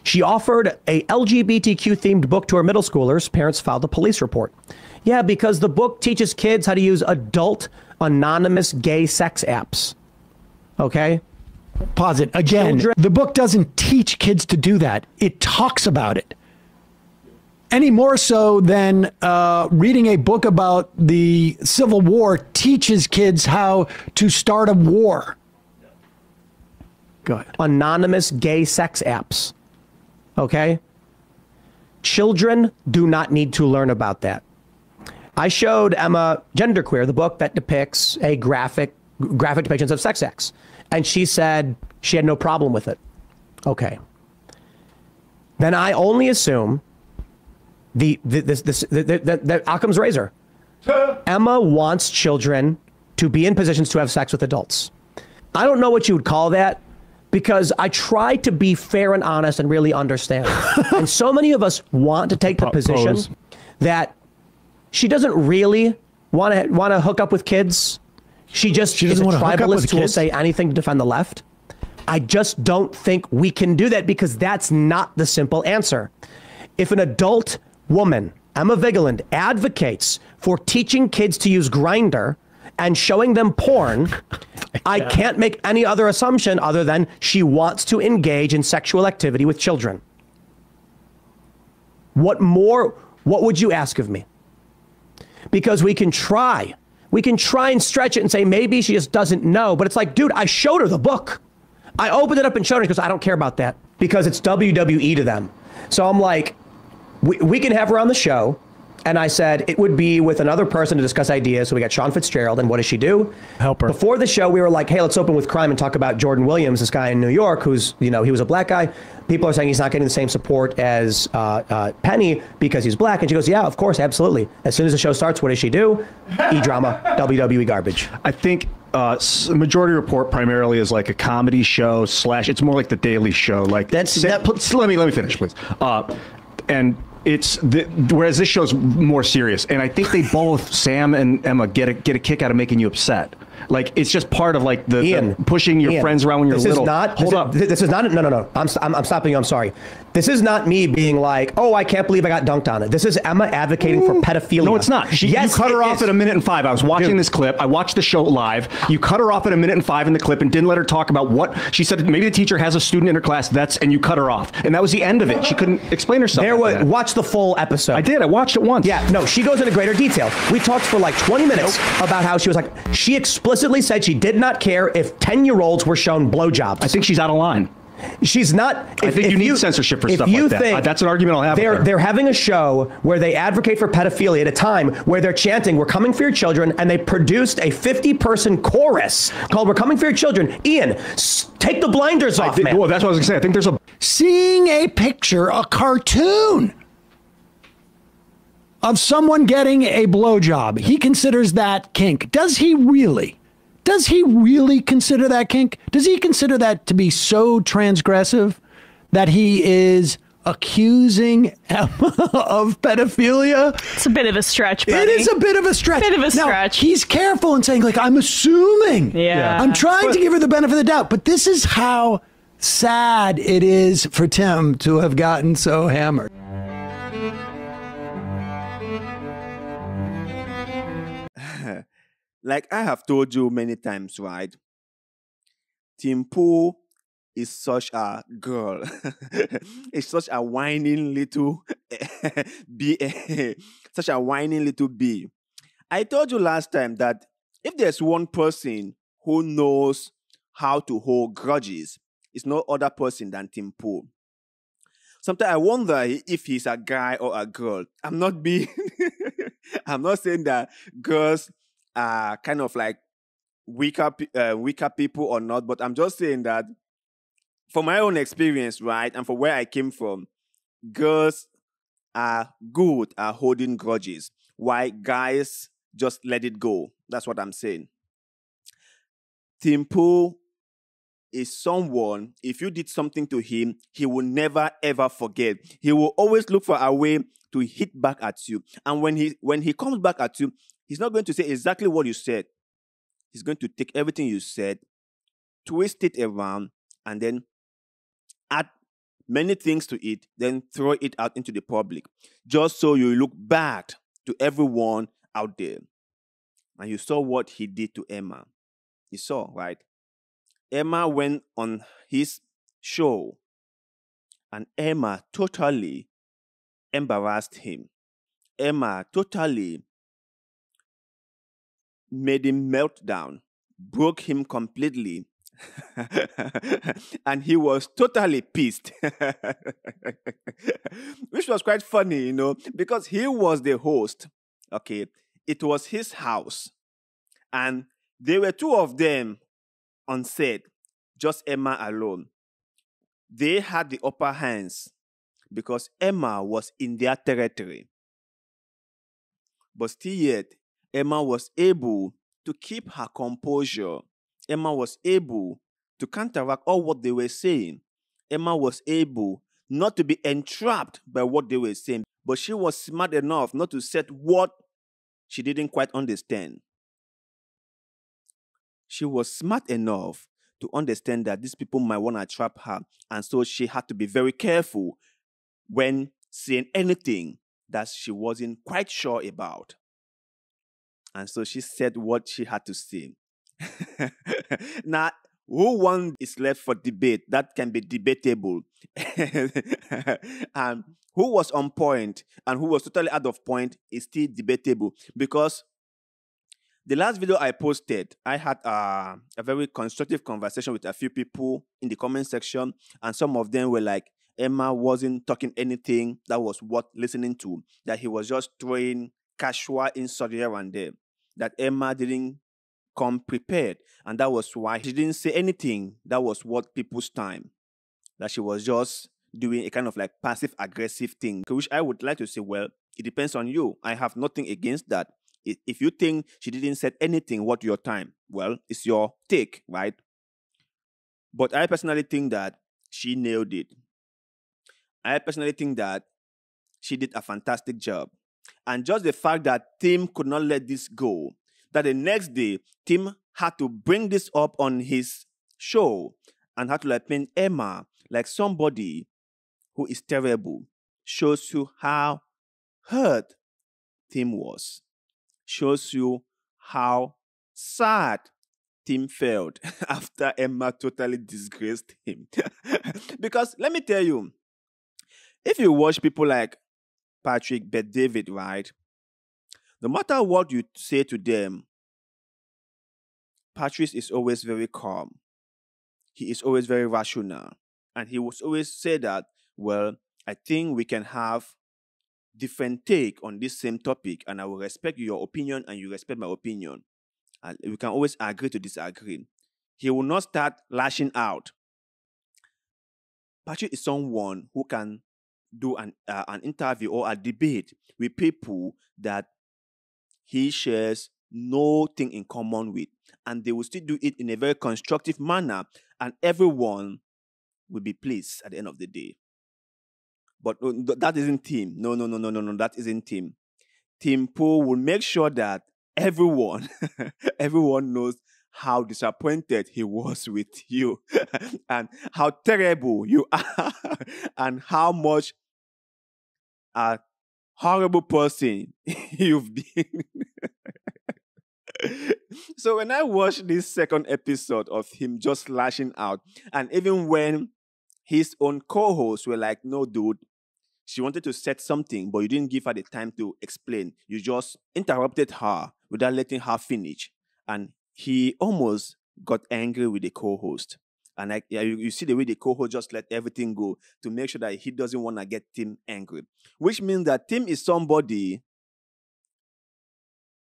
She offered a LGBTQ themed book to her middle schoolers. Parents filed a police report. Yeah, because the book teaches kids how to use adult anonymous gay sex apps. Okay? Pause it. Again, the book doesn't teach kids to do that. It talks about it. Any more so than reading a book about the Civil War teaches kids how to start a war. Go ahead. Anonymous gay sex apps. Okay? Children do not need to learn about that. I showed Emma Genderqueer, the book that depicts a graphic depictions of sex acts. And she said she had no problem with it. Okay. Then I only assume the Occam's razor. Emma wants children to be in positions to have sex with adults. I don't know what you would call that, because I try to be fair and honest and really understand. And so many of us want to take the position that she doesn't really want to hook up with kids. She is a tribalist who will say anything to defend the left. I just don't think we can do that, because that's not the simple answer. If an adult woman, Emma Vigeland, advocates for teaching kids to use Grindr and showing them porn, I can't make any other assumption other than she wants to engage in sexual activity with children. What would you ask of me? Because we can try and stretch it and say maybe she just doesn't know, but it's like, dude, I showed her the book. I opened it up and showed her, because I don't care about that, because it's WWE to them. So I'm like, we can have her on the show. And I said it would be with another person to discuss ideas. So we got Sean Fitzgerald, and what does she do? Help her. Before the show, we were like, hey, let's open with crime and talk about Jordan Williams, this guy in New York who's, he was a black guy. People are saying he's not getting the same support as Penny because he's black. And she goes, yeah, of course, absolutely. As soon as the show starts, what does she do? E-drama, WWE garbage. I think Majority Report primarily is like a comedy show / it's more like the Daily Show. Like let me finish, please. Whereas this show's more serious, and I think they both, Sam and Emma, get a kick out of making you upset. Like, it's just part of like the pushing your friends around when you're little. This is not. No. I'm stopping you. I'm sorry. This is not me being like, oh, I can't believe I got dunked on it. This is Emma advocating for pedophilia. No, it's not. You cut her off at 1:05. I was watching this clip. I watched the show live. You cut her off at 1:05 in the clip and didn't let her talk about what she said. Maybe the teacher has a student in her class. And you cut her off, and that was the end of it. She couldn't explain herself. Watch the full episode. I did. I watched it once. Yeah. No, she goes into greater detail. We talked for like 20 minutes about how she was like, she explicitly said she did not care if 10-year-olds were shown blowjobs. I think she's out of line. She's not. I think you need censorship for stuff like that. That's an argument I'll have. They're having a show where they advocate for pedophilia at a time where they're chanting, "We're coming for your children," and they produced a 50-person chorus called "We're coming for your children." Ian, take the blinders off, man. Well, that's what I was gonna say. I think there's seeing a picture, a cartoon of someone getting a blowjob. He considers that kink. Does he really? Does he really consider that kink? Does he consider that to be so transgressive that he is accusing Emma of pedophilia? It's a bit of a stretch, buddy. It is a bit of a stretch. Now, he's careful in saying, like, I'm assuming. Yeah. I'm trying to give her the benefit of the doubt. But this is how sad it is for Tim to have gotten so hammered. Like I have told you many times, right? Tim Pool is such a girl. It's such a whining little bee. Such a whining little bee. I told you last time that if there's one person who knows how to hold grudges, it's no other person than Tim Pool. Sometimes I wonder if he's a guy or a girl. I'm not saying that girls are kind of like weaker people or not, but I'm just saying that from my own experience, right, and from where I came from, girls are good at holding grudges, while guys just let it go. That's what I'm saying. Tim Pool is someone, if you did something to him, he will never ever forget. He will always look for a way to hit back at you. And when he comes back at you, he's not going to say exactly what you said. He's going to take everything you said, twist it around, and then add many things to it, then throw it out into the public, just so you look bad to everyone out there. And you saw what he did to Emma. You saw, right? Emma went on his show, and Emma totally embarrassed him. Emma totally made him melt down, broke him completely. And he was totally pissed. Which was quite funny, because he was the host. Okay, it was his house. And there were two of them on set, just Emma alone. They had the upper hands because Emma was in their territory. But still yet, Emma was able to keep her composure. Emma was able to counteract all what they were saying. Emma was able not to be entrapped by what they were saying, but she was smart enough not to set what she didn't quite understand. She was smart enough to understand that these people might want to trap her, and so she had to be very careful when saying anything that she wasn't quite sure about. And so she said what she had to say. Now, who won is left for debate. That can be debatable. And who was on point and who was totally out of point is still debatable, because the last video I posted, I had a very constructive conversation with a few people in the comment section, and some of them were like, Emma wasn't talking anything that was worth listening to, that he was just throwing casual insult here and there, that Emma didn't come prepared, and that was why she didn't say anything that was worth people's time, that she was just doing a kind of like passive-aggressive thing, which I would like to say, well, it depends on you. I have nothing against that. If you think she didn't say anything worth your time, well, it's your take, right? But I personally think that she nailed it. I personally think that she did a fantastic job. And just the fact that Tim could not let this go, that the next day, Tim had to bring this up on his show and had to like paint Emma like somebody who is terrible, shows you how hurt Tim was. Shows you how sad Tim felt after Emma totally disgraced him. Because let me tell you, if you watch people like Patrick, Bet David, right? No matter what you say to them, Patrick is always very calm. He is always very rational. And he will always say that, well, I think we can have different take on this same topic, and I will respect your opinion and you respect my opinion. And we can always agree to disagree. He will not start lashing out. Patrick is someone who can do an interview or a debate with people that he shares nothing in common with, and they will still do it in a very constructive manner, and everyone will be pleased at the end of the day. But that isn't Tim. No, that isn't Tim. Tim Poe will make sure that everyone knows how disappointed he was with you and how terrible you are and how much a horrible person you've been. So when I watched this second episode of him just lashing out, and even when his own co-hosts were like, no, dude, she wanted to set something, but you didn't give her the time to explain. You just interrupted her without letting her finish. And he almost got angry with the co-host. And you see the way the co-host just let everything go to make sure that he doesn't want to get Tim angry. Which means that Tim is somebody,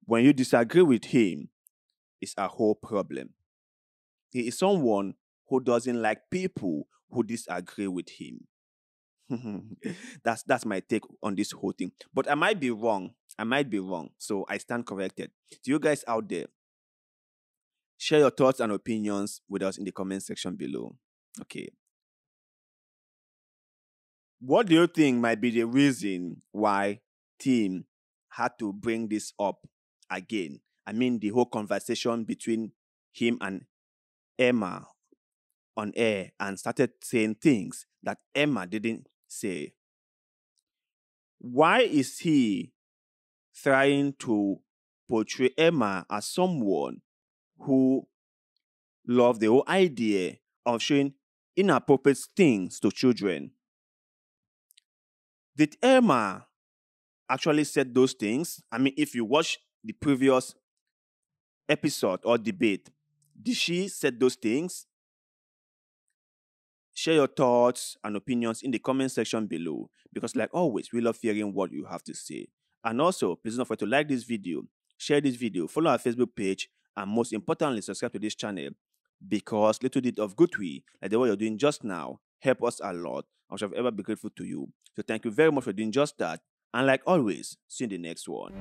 when you disagree with him, it's a whole problem. He is someone who doesn't like people who disagree with him. That's my take on this whole thing. But I might be wrong. So I stand corrected. To you guys out there, share your thoughts and opinions with us in the comment section below. Okay. What do you think might be the reason why Tim had to bring this up again? I mean, the whole conversation between him and Emma on air and started saying things that Emma didn't say? Why is he trying to portray Emma as someone who loved the whole idea of showing inappropriate things to children? Did Emma actually said those things? I mean, if you watch the previous episode or debate, did she said those things? Share your thoughts and opinions in the comment section below, because like always, we love hearing what you have to say. And also, please don't forget to like this video, share this video, follow our Facebook page, and most importantly, subscribe to this channel, because little bit of goodwill, like the way you're doing just now, help us a lot. I shall ever be grateful to you. So thank you very much for doing just that. And like always, see you in the next one.